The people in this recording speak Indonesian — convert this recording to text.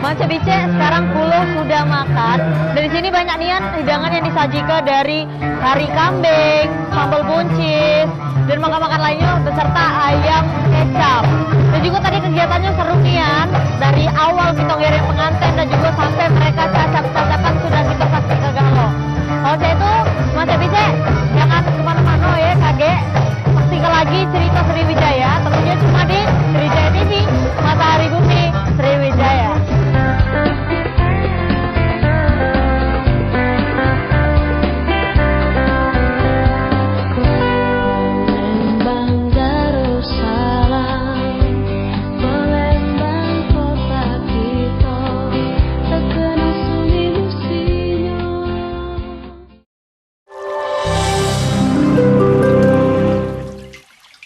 Mas Cebice, sekarang Kulo sudah makan. Dari sini banyak nian hidangan yang disajikan dari kari kambing, sambal buncis, dan makan-makan lainnya beserta ayam kecap. Dan juga tadi kegiatannya seru nian.